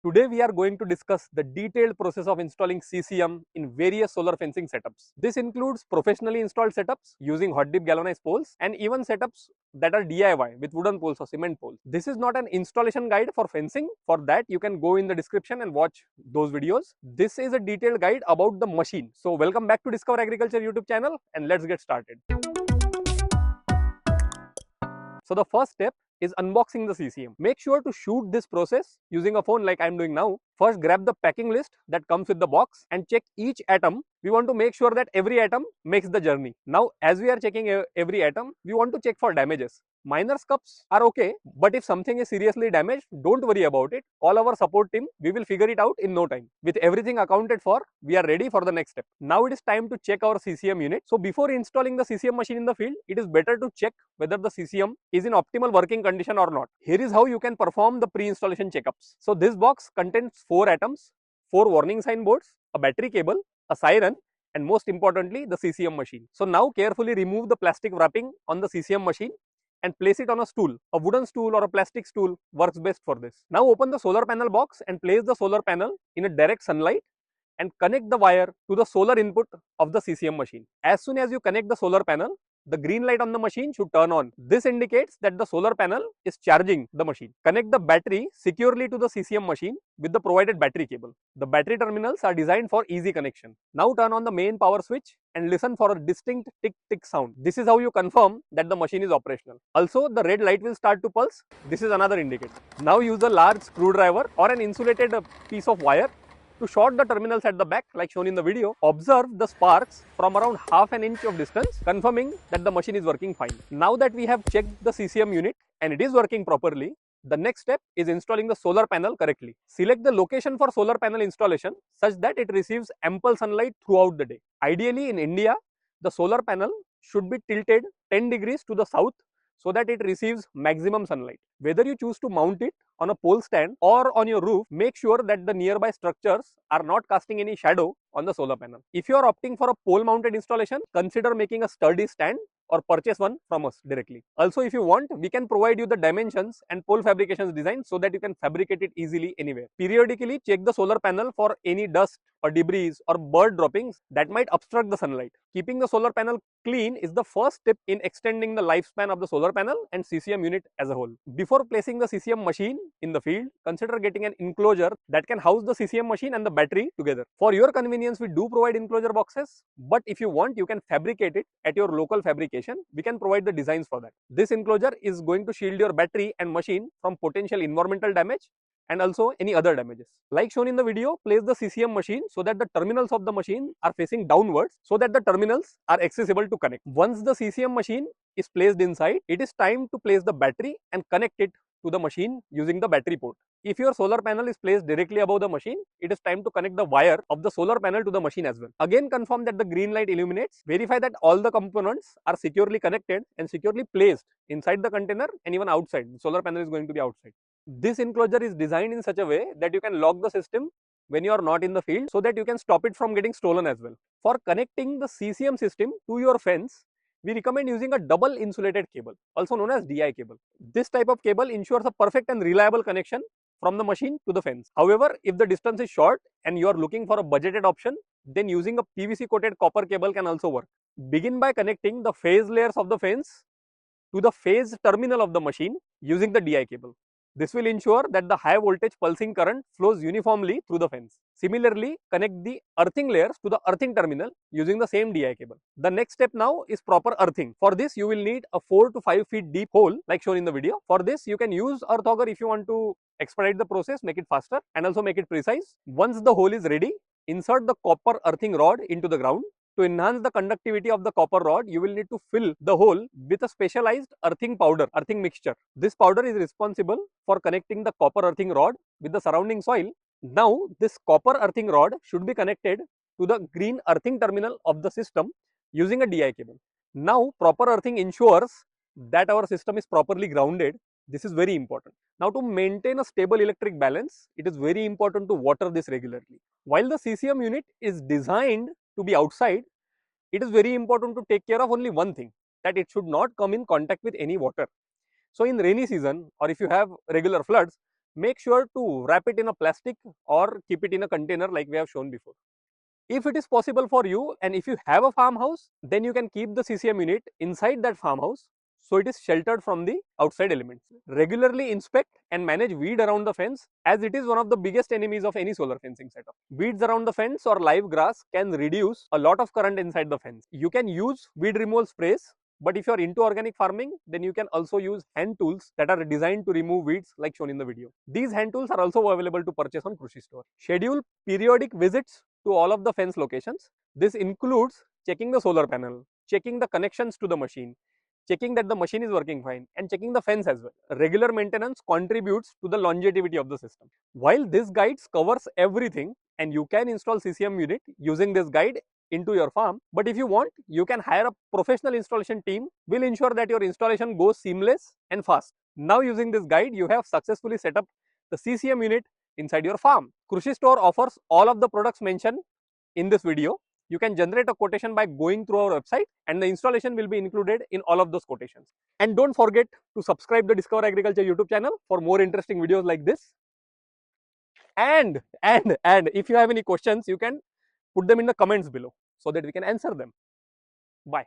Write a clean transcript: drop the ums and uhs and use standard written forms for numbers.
Today we are going to discuss the detailed process of installing CCM in various solar fencing setups. This includes professionally installed setups using hot dip galvanized poles and even setups that are DIY with wooden poles or cement poles. This is not an installation guide for fencing. For that, you can go in the description and watch those videos. This is a detailed guide about the machine. So welcome back to Discover Agriculture YouTube channel and let's get started. So the first step is unboxing the CCM. Make sure to shoot this process using a phone like I am doing now. First, grab the packing list that comes with the box and check each atom. We want to make sure that every atom makes the journey. Now, as we are checking every atom, we want to check for damages. Minor scuffs are okay, but if something is seriously damaged, don't worry about it. Call our support team. We will figure it out in no time. With everything accounted for, we are ready for the next step. Now it is time to check our CCM unit. So before installing the CCM machine in the field, it is better to check whether the CCM is in optimal working condition or not. Here is how you can perform the pre-installation checkups. So this box contains 4 atoms, 4 warning sign boards, a battery cable, a siren, and most importantly the CCM machine. So now carefully remove the plastic wrapping on the CCM machine and place it on a stool. A wooden stool or a plastic stool works best for this. Now open the solar panel box and place the solar panel in a direct sunlight and connect the wire to the solar input of the CCM machine. As soon as you connect the solar panel, the green light on the machine should turn on. This indicates that the solar panel is charging the machine. Connect the battery securely to the CCM machine with the provided battery cable. The battery terminals are designed for easy connection. Now turn on the main power switch and listen for a distinct tick tick sound. This is how you confirm that the machine is operational. Also, the red light will start to pulse. This is another indicator. Now use a large screwdriver or an insulated piece of wire to short the terminals at the back like shown in the video. Observe the sparks from around half an inch of distance, confirming that the machine is working fine. Now that we have checked the CCM unit and it is working properly, the next step is installing the solar panel correctly. Select the location for solar panel installation such that it receives ample sunlight throughout the day. Ideally in India, the solar panel should be tilted 10 degrees to the south so that it receives maximum sunlight. Whether you choose to mount it on a pole stand or on your roof, make sure that the nearby structures are not casting any shadow on the solar panel. If you are opting for a pole mounted installation, consider making a sturdy stand or purchase one from us directly. Also, if you want, we can provide you the dimensions and pole fabrications design so that you can fabricate it easily anywhere. Periodically check the solar panel for any dust or debris or bird droppings that might obstruct the sunlight. Keeping the solar panel clean is the first step in extending the lifespan of the solar panel and CCM unit as a whole. Before placing the CCM machine in the field, consider getting an enclosure that can house the CCM machine and the battery together. For your convenience, we do provide enclosure boxes, but if you want, you can fabricate it at your local fabrication. We can provide the designs for that. This enclosure is going to shield your battery and machine from potential environmental damage and also any other damages. Like shown in the video, place the CCM machine so that the terminals of the machine are facing downwards so that the terminals are accessible to connect. Once the CCM machine is placed inside, it is time to place the battery and connect it to the machine using the battery port. If your solar panel is placed directly above the machine, it is time to connect the wire of the solar panel to the machine as well. Again, confirm that the green light illuminates. Verify that all the components are securely connected and securely placed inside the container and even outside. The solar panel is going to be outside. This enclosure is designed in such a way that you can lock the system when you are not in the field so that you can stop it from getting stolen as well. For connecting the CCM system to your fence, we recommend using a double insulated cable, also known as DI cable. This type of cable ensures a perfect and reliable connection from the machine to the fence. However, if the distance is short and you are looking for a budgeted option, then using a PVC coated copper cable can also work. Begin by connecting the phase layers of the fence to the phase terminal of the machine using the DI cable. This will ensure that the high voltage pulsing current flows uniformly through the fence. Similarly, connect the earthing layers to the earthing terminal using the same DI cable. The next step now is proper earthing. For this, you will need a 4 to 5 feet deep hole like shown in the video. For this, you can use earth auger if you want to expedite the process, make it faster and also make it precise. Once the hole is ready, insert the copper earthing rod into the ground. To enhance the conductivity of the copper rod, you will need to fill the hole with a specialized earthing powder, earthing mixture. This powder is responsible for connecting the copper earthing rod with the surrounding soil. Now, this copper earthing rod should be connected to the green earthing terminal of the system using a DI cable. Now, proper earthing ensures that our system is properly grounded. This is very important. Now, to maintain a stable electric balance, it is very important to water this regularly. While the CCM unit is designed to be outside, it is very important to take care of only one thing, that it should not come in contact with any water. So in rainy season or if you have regular floods, make sure to wrap it in a plastic or keep it in a container like we have shown before. If it is possible for you and if you have a farmhouse, then you can keep the CCM unit inside that farmhouse so it is sheltered from the outside elements. Regularly inspect and manage weed around the fence as it is one of the biggest enemies of any solar fencing setup. Weeds around the fence or live grass can reduce a lot of current inside the fence. You can use weed removal sprays, but if you are into organic farming, then you can also use hand tools that are designed to remove weeds like shown in the video. These hand tools are also available to purchase on Krushi Store. Schedule periodic visits to all of the fence locations. This includes checking the solar panel, checking the connections to the machine, checking that the machine is working fine, and checking the fence as well. Regular maintenance contributes to the longevity of the system. While this guide covers everything and you can install CCM unit using this guide into your farm, but if you want, you can hire a professional installation team. Will ensure that your installation goes seamless and fast. Now using this guide, you have successfully set up the CCM unit inside your farm. Krushi Store offers all of the products mentioned in this video. You can generate a quotation by going through our website and the installation will be included in all of those quotations. And don't forget to subscribe the Discover Agriculture YouTube channel for more interesting videos like this. And if you have any questions, you can put them in the comments below so that we can answer them. Bye.